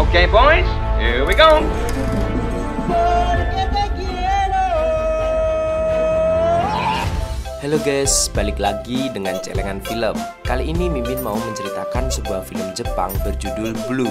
Okay, boys, here we go. Halo guys, balik lagi dengan celengan film. Kali ini Mimin mau menceritakan sebuah film Jepang berjudul Blue.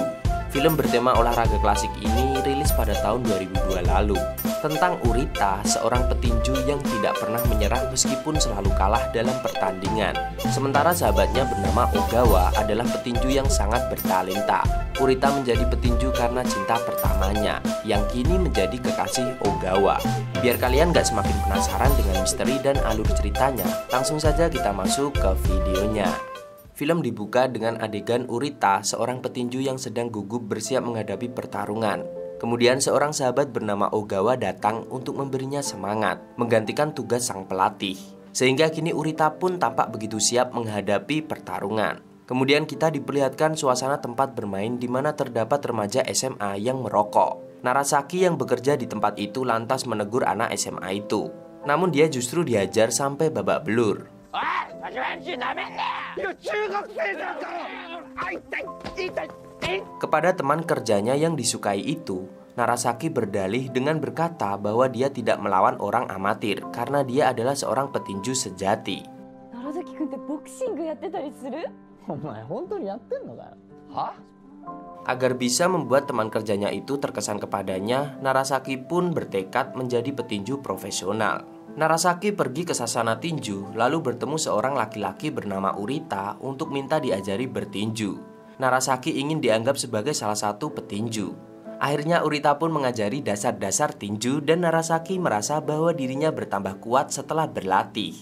Film bertema olahraga klasik ini rilis pada tahun 2002 lalu. Tentang Urita, seorang petinju yang tidak pernah menyerah meskipun selalu kalah dalam pertandingan. Sementara sahabatnya bernama Ogawa adalah petinju yang sangat bertalenta. Urita menjadi petinju karena cinta pertamanya, yang kini menjadi kekasih Ogawa. Biar kalian gak semakin penasaran dengan misteri dan alur ceritanya, langsung saja kita masuk ke videonya. Film dibuka dengan adegan Urita, seorang petinju yang sedang gugup bersiap menghadapi pertarungan. Kemudian seorang sahabat bernama Ogawa datang untuk memberinya semangat, menggantikan tugas sang pelatih. Sehingga kini Urita pun tampak begitu siap menghadapi pertarungan. Kemudian kita diperlihatkan suasana tempat bermain di mana terdapat remaja SMA yang merokok. Narasaki yang bekerja di tempat itu lantas menegur anak SMA itu. Namun dia justru dihajar sampai babak belur. Kepada teman kerjanya yang disukai itu, Narasaki berdalih dengan berkata bahwa dia tidak melawan orang amatir karena dia adalah seorang petinju sejati. Agar bisa membuat teman kerjanya itu terkesan kepadanya, Narasaki pun bertekad menjadi petinju profesional. Narasaki pergi ke sasana tinju, lalu bertemu seorang laki-laki bernama Urita untuk minta diajari bertinju. Narasaki ingin dianggap sebagai salah satu petinju. Akhirnya Urita pun mengajari dasar-dasar tinju dan Narasaki merasa bahwa dirinya bertambah kuat setelah berlatih.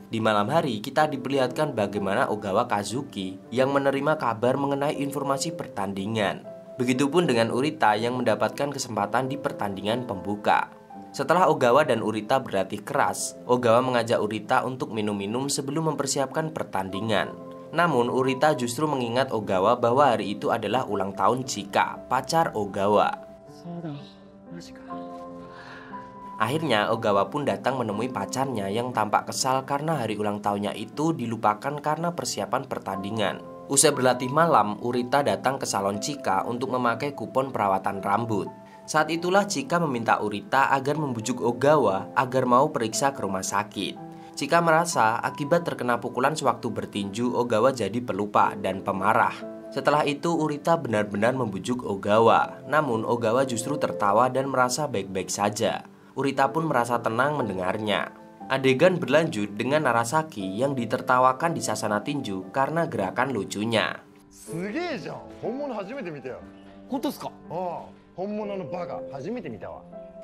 Di malam hari, kita diperlihatkan bagaimana Ogawa Kazuki yang menerima kabar mengenai informasi pertandingan. Begitupun dengan Urita yang mendapatkan kesempatan di pertandingan pembuka. Setelah Ogawa dan Urita berlatih keras, Ogawa mengajak Urita untuk minum-minum sebelum mempersiapkan pertandingan. Namun Urita justru mengingat Ogawa bahwa hari itu adalah ulang tahun Chika, pacar Ogawa. Akhirnya Ogawa pun datang menemui pacarnya yang tampak kesal karena hari ulang tahunnya itu dilupakan karena persiapan pertandingan. Usai berlatih malam, Urita datang ke salon Chika untuk memakai kupon perawatan rambut. Saat itulah Chika meminta Urita agar membujuk Ogawa agar mau periksa ke rumah sakit. Chika merasa akibat terkena pukulan sewaktu bertinju, Ogawa jadi pelupa dan pemarah. Setelah itu Urita benar-benar membujuk Ogawa. Namun Ogawa justru tertawa dan merasa baik-baik saja. Urita pun merasa tenang mendengarnya. Adegan berlanjut dengan Narasaki yang ditertawakan di sasana tinju karena gerakan lucunya.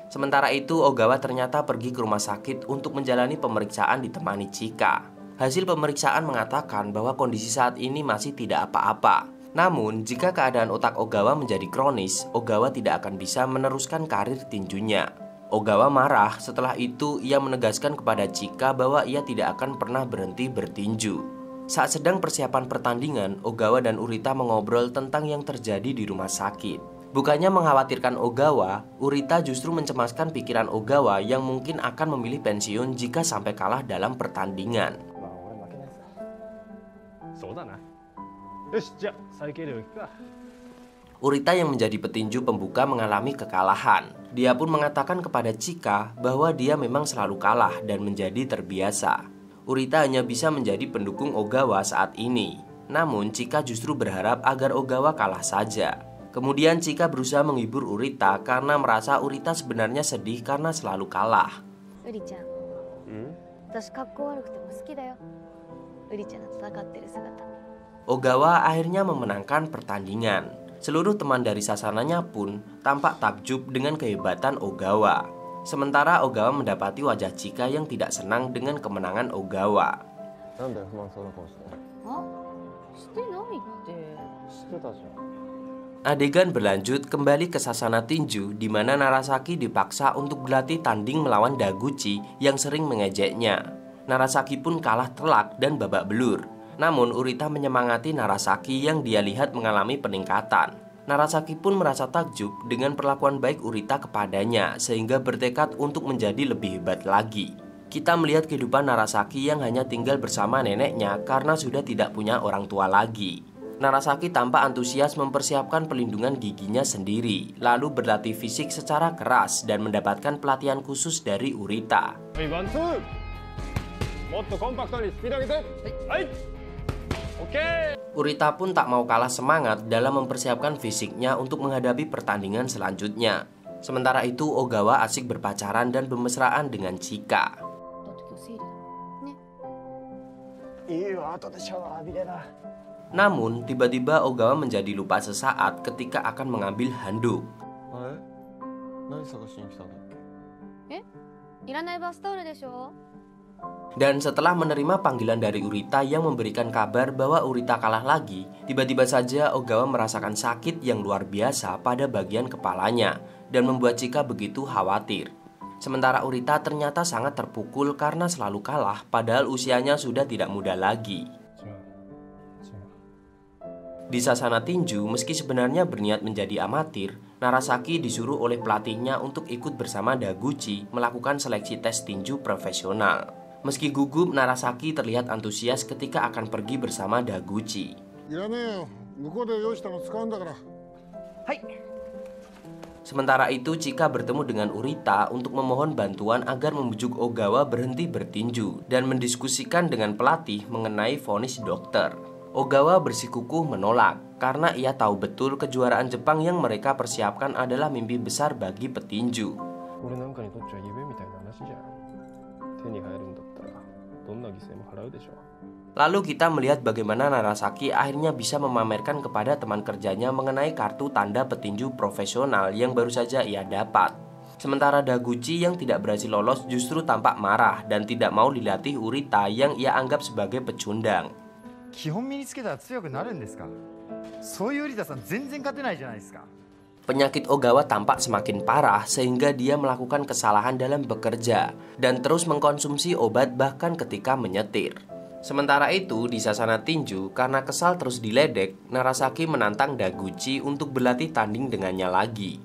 Sementara itu Ogawa ternyata pergi ke rumah sakit untuk menjalani pemeriksaan ditemani Chika. Hasil pemeriksaan mengatakan bahwa kondisi saat ini masih tidak apa-apa. Namun jika keadaan otak Ogawa menjadi kronis, Ogawa tidak akan bisa meneruskan karir tinjunya. Ogawa marah, setelah itu ia menegaskan kepada Chika bahwa ia tidak akan pernah berhenti bertinju. Saat sedang persiapan pertandingan, Ogawa dan Urita mengobrol tentang yang terjadi di rumah sakit. Bukannya mengkhawatirkan Ogawa, Urita justru mencemaskan pikiran Ogawa yang mungkin akan memilih pensiun jika sampai kalah dalam pertandingan. Urita yang menjadi petinju pembuka mengalami kekalahan. Dia pun mengatakan kepada Chika bahwa dia memang selalu kalah dan menjadi terbiasa. Urita hanya bisa menjadi pendukung Ogawa saat ini. Namun Chika justru berharap agar Ogawa kalah saja. Kemudian Chika berusaha menghibur Urita karena merasa Urita sebenarnya sedih karena selalu kalah. Ogawa akhirnya memenangkan pertandingan. Seluruh teman dari sasananya pun tampak takjub dengan kehebatan Ogawa. Sementara Ogawa mendapati wajah Chika yang tidak senang dengan kemenangan Ogawa. Adegan berlanjut kembali ke sasana tinju di mana Narasaki dipaksa untuk berlatih tanding melawan Daguchi yang sering mengejeknya. Narasaki pun kalah telak dan babak belur. Namun Urita menyemangati Narasaki yang dia lihat mengalami peningkatan. Narasaki pun merasa takjub dengan perlakuan baik Urita kepadanya sehingga bertekad untuk menjadi lebih hebat lagi. kita melihat kehidupan Narasaki yang hanya tinggal bersama neneknya karena sudah tidak punya orang tua lagi. Narasaki tampak antusias mempersiapkan pelindungan giginya sendiri, lalu berlatih fisik secara keras dan mendapatkan pelatihan khusus dari Urita. Urita pun tak mau kalah semangat dalam mempersiapkan fisiknya untuk menghadapi pertandingan selanjutnya. Sementara itu Ogawa asik berpacaran dan bermesraan dengan Chika. Namun, tiba-tiba Ogawa menjadi lupa sesaat ketika akan mengambil handuk. Dan setelah menerima panggilan dari Urita yang memberikan kabar bahwa Urita kalah lagi, tiba-tiba saja Ogawa merasakan sakit yang luar biasa pada bagian kepalanya dan membuat Chika begitu khawatir. Sementara Urita ternyata sangat terpukul karena selalu kalah padahal usianya sudah tidak muda lagi. Di sasana tinju, meski sebenarnya berniat menjadi amatir, Narasaki disuruh oleh pelatihnya untuk ikut bersama Daguchi melakukan seleksi tes tinju profesional. Meski gugup, Narasaki terlihat antusias ketika akan pergi bersama Daguchi. Sementara itu, Chika bertemu dengan Urita untuk memohon bantuan agar membujuk Ogawa berhenti bertinju dan mendiskusikan dengan pelatih mengenai vonis dokter. Ogawa bersikukuh menolak karena ia tahu betul kejuaraan Jepang yang mereka persiapkan adalah mimpi besar bagi petinju. Lalu kita melihat bagaimana Narasaki akhirnya bisa memamerkan kepada teman kerjanya mengenai kartu tanda petinju profesional yang baru saja ia dapat. Sementara Daguchi yang tidak berhasil lolos justru tampak marah dan tidak mau dilatih Urita yang ia anggap sebagai pecundang. Penyakit Ogawa tampak semakin parah sehingga dia melakukan kesalahan dalam bekerja dan terus mengkonsumsi obat bahkan ketika menyetir. Sementara itu di sasana tinju, karena kesal terus diledek, Narasaki menantang Daguchi untuk berlatih tanding dengannya lagi.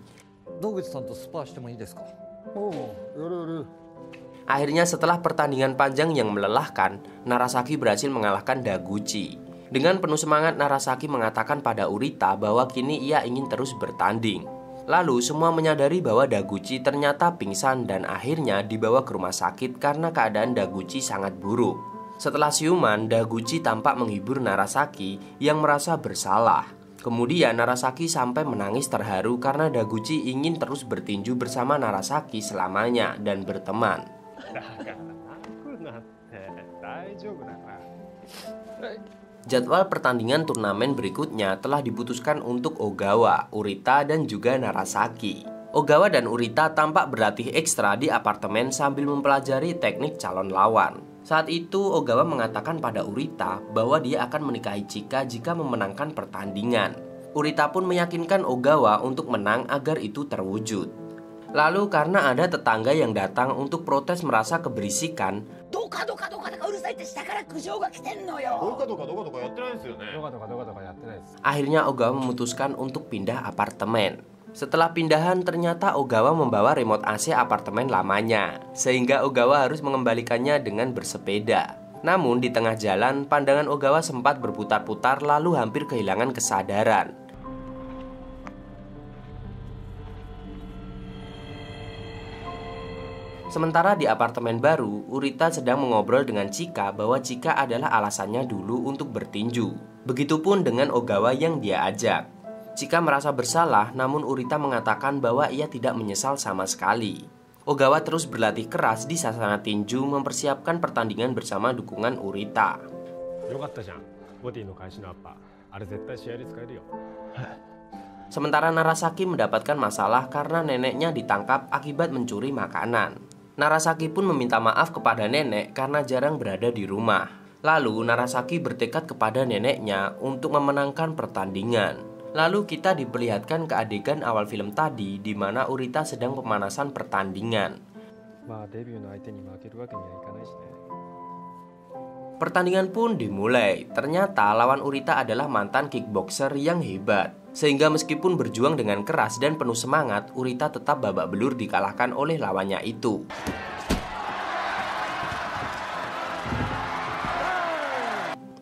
Akhirnya setelah pertandingan panjang yang melelahkan, Narasaki berhasil mengalahkan Daguchi. Dengan penuh semangat, Narasaki mengatakan pada Urita bahwa kini ia ingin terus bertanding. Lalu semua menyadari bahwa Daguchi ternyata pingsan dan akhirnya dibawa ke rumah sakit karena keadaan Daguchi sangat buruk. Setelah siuman, Daguchi tampak menghibur Narasaki yang merasa bersalah. Kemudian Narasaki sampai menangis terharu karena Daguchi ingin terus bertinju bersama Narasaki selamanya dan berteman. Jadwal pertandingan turnamen berikutnya telah diputuskan untuk Ogawa, Urita, dan juga Narasaki. Ogawa dan Urita tampak berlatih ekstra di apartemen sambil mempelajari teknik calon lawan. Saat itu Ogawa mengatakan pada Urita bahwa dia akan menikahi Chika jika memenangkan pertandingan. Urita pun meyakinkan Ogawa untuk menang agar itu terwujud. Lalu karena ada tetangga yang datang untuk protes merasa keberisikan, akhirnya Ogawa memutuskan untuk pindah apartemen. Setelah pindahan ternyata Ogawa membawa remote AC apartemen lamanya, sehingga Ogawa harus mengembalikannya dengan bersepeda. Namun di tengah jalan, pandangan Ogawa sempat berputar-putar lalu hampir kehilangan kesadaran. Sementara di apartemen baru, Urita sedang mengobrol dengan Chika bahwa Chika adalah alasannya dulu untuk bertinju. Begitupun dengan Ogawa yang dia ajak. Chika merasa bersalah, namun Urita mengatakan bahwa ia tidak menyesal sama sekali. Ogawa terus berlatih keras di sasana tinju mempersiapkan pertandingan bersama dukungan Urita. Sementara Narasaki mendapatkan masalah karena neneknya ditangkap akibat mencuri makanan. Narasaki pun meminta maaf kepada nenek karena jarang berada di rumah. Lalu Narasaki bertekad kepada neneknya untuk memenangkan pertandingan. Lalu kita diperlihatkan ke adegan awal film tadi di mana Urita sedang pemanasan pertandingan. Pertandingan pun dimulai. Ternyata lawan Urita adalah mantan kickboxer yang hebat. Sehingga meskipun berjuang dengan keras dan penuh semangat, Urita tetap babak belur dikalahkan oleh lawannya itu.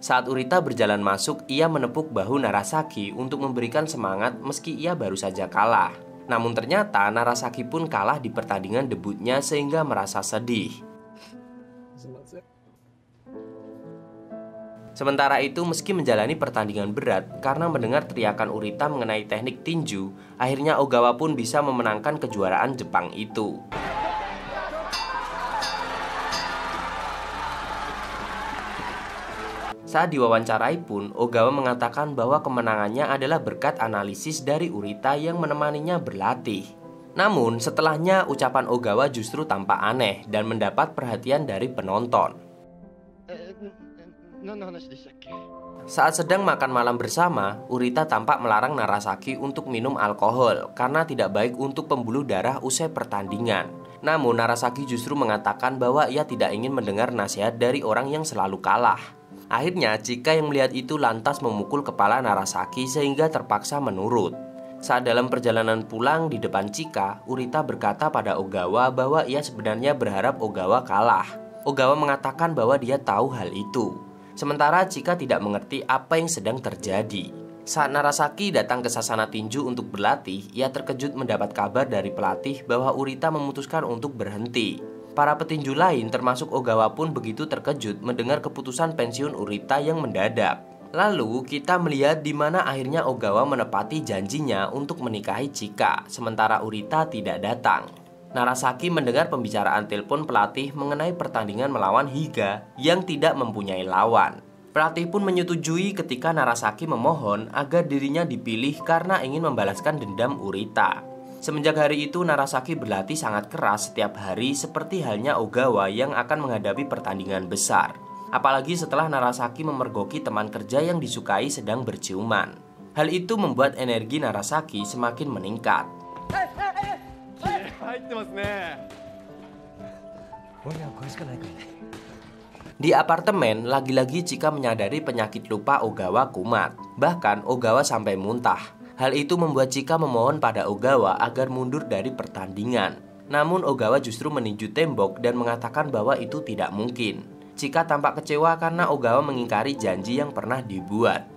Saat Urita berjalan masuk, ia menepuk bahu Narasaki untuk memberikan semangat meski ia baru saja kalah. Namun ternyata Narasaki pun kalah di pertandingan debutnya sehingga merasa sedih. Sementara itu, meski menjalani pertandingan berat karena mendengar teriakan Urita mengenai teknik tinju, akhirnya Ogawa pun bisa memenangkan kejuaraan Jepang itu. Saat diwawancarai pun, Ogawa mengatakan bahwa kemenangannya adalah berkat analisis dari Urita yang menemaninya berlatih. Namun, setelahnya ucapan Ogawa justru tampak aneh dan mendapat perhatian dari penonton. Saat sedang makan malam bersama, Urita tampak melarang Narasaki untuk minum alkohol karena tidak baik untuk pembuluh darah usai pertandingan. Namun Narasaki justru mengatakan bahwa ia tidak ingin mendengar nasihat dari orang yang selalu kalah. Akhirnya Chika yang melihat itu lantas memukul kepala Narasaki sehingga terpaksa menurut. Saat dalam perjalanan pulang di depan Chika, Urita berkata pada Ogawa bahwa ia sebenarnya berharap Ogawa kalah. Ogawa mengatakan bahwa dia tahu hal itu. Sementara Chika tidak mengerti apa yang sedang terjadi. Saat Narasaki datang ke sasana tinju untuk berlatih, ia terkejut mendapat kabar dari pelatih bahwa Urita memutuskan untuk berhenti. Para petinju lain termasuk Ogawa pun begitu terkejut mendengar keputusan pensiun Urita yang mendadak. Lalu kita melihat di mana akhirnya Ogawa menepati janjinya untuk menikahi Chika, sementara Urita tidak datang. Narasaki mendengar pembicaraan telepon pelatih mengenai pertandingan melawan Higa yang tidak mempunyai lawan. Pelatih pun menyetujui ketika Narasaki memohon agar dirinya dipilih karena ingin membalaskan dendam Urita. Semenjak hari itu Narasaki berlatih sangat keras setiap hari seperti halnya Ogawa yang akan menghadapi pertandingan besar. Apalagi setelah Narasaki memergoki teman kerja yang disukai sedang berciuman. Hal itu membuat energi Narasaki semakin meningkat. Di apartemen, lagi-lagi Chika menyadari penyakit lupa Ogawa kumat. Bahkan Ogawa sampai muntah. Hal itu membuat Chika memohon pada Ogawa agar mundur dari pertandingan. Namun Ogawa justru meninju tembok dan mengatakan bahwa itu tidak mungkin. Chika tampak kecewa karena Ogawa mengingkari janji yang pernah dibuat.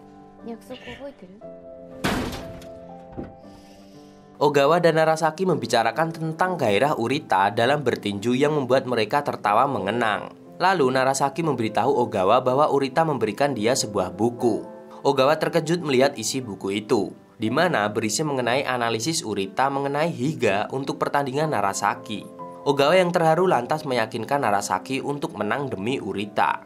Ogawa dan Narasaki membicarakan tentang gairah Urita dalam bertinju yang membuat mereka tertawa mengenang. Lalu Narasaki memberitahu Ogawa bahwa Urita memberikan dia sebuah buku. Ogawa terkejut melihat isi buku itu, di mana berisi mengenai analisis Urita mengenai Higa untuk pertandingan Narasaki. Ogawa yang terharu lantas meyakinkan Narasaki untuk menang demi Urita.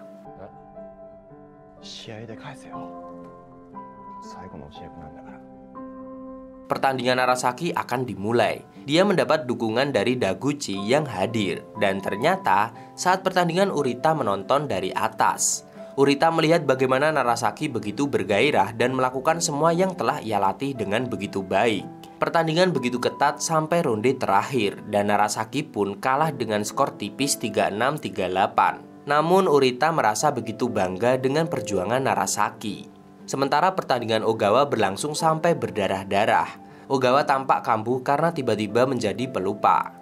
Pertandingan Narasaki akan dimulai. Dia mendapat dukungan dari Daguchi yang hadir. Dan ternyata saat pertandingan Urita menonton dari atas. Urita melihat bagaimana Narasaki begitu bergairah dan melakukan semua yang telah ia latih dengan begitu baik. Pertandingan begitu ketat sampai ronde terakhir dan Narasaki pun kalah dengan skor tipis 36-38. Namun Urita merasa begitu bangga dengan perjuangan Narasaki. Sementara pertandingan Ogawa berlangsung sampai berdarah-darah. Ogawa tampak kambuh karena tiba-tiba menjadi pelupa.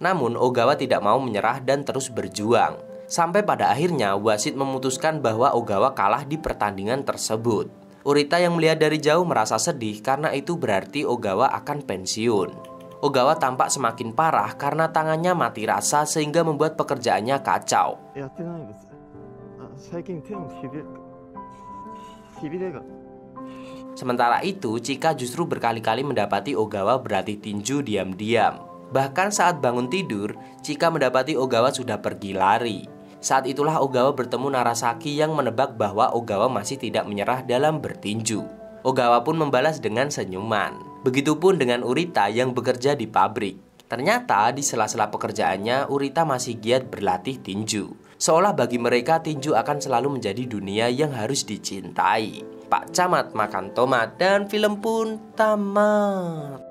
Namun Ogawa tidak mau menyerah dan terus berjuang. Sampai pada akhirnya wasit memutuskan bahwa Ogawa kalah di pertandingan tersebut. Urita yang melihat dari jauh merasa sedih karena itu berarti Ogawa akan pensiun. Ogawa tampak semakin parah karena tangannya mati rasa sehingga membuat pekerjaannya kacau. Sementara itu, Chika justru berkali-kali mendapati Ogawa berlatih tinju diam-diam. Bahkan saat bangun tidur, Chika mendapati Ogawa sudah pergi lari. Saat itulah Ogawa bertemu Narasaki yang menebak bahwa Ogawa masih tidak menyerah dalam bertinju. Ogawa pun membalas dengan senyuman. Begitupun dengan Urita yang bekerja di pabrik. Ternyata di sela-sela pekerjaannya, Urita masih giat berlatih tinju. Seolah bagi mereka tinju akan selalu menjadi dunia yang harus dicintai. Pak Camat makan tomat dan film pun tamat.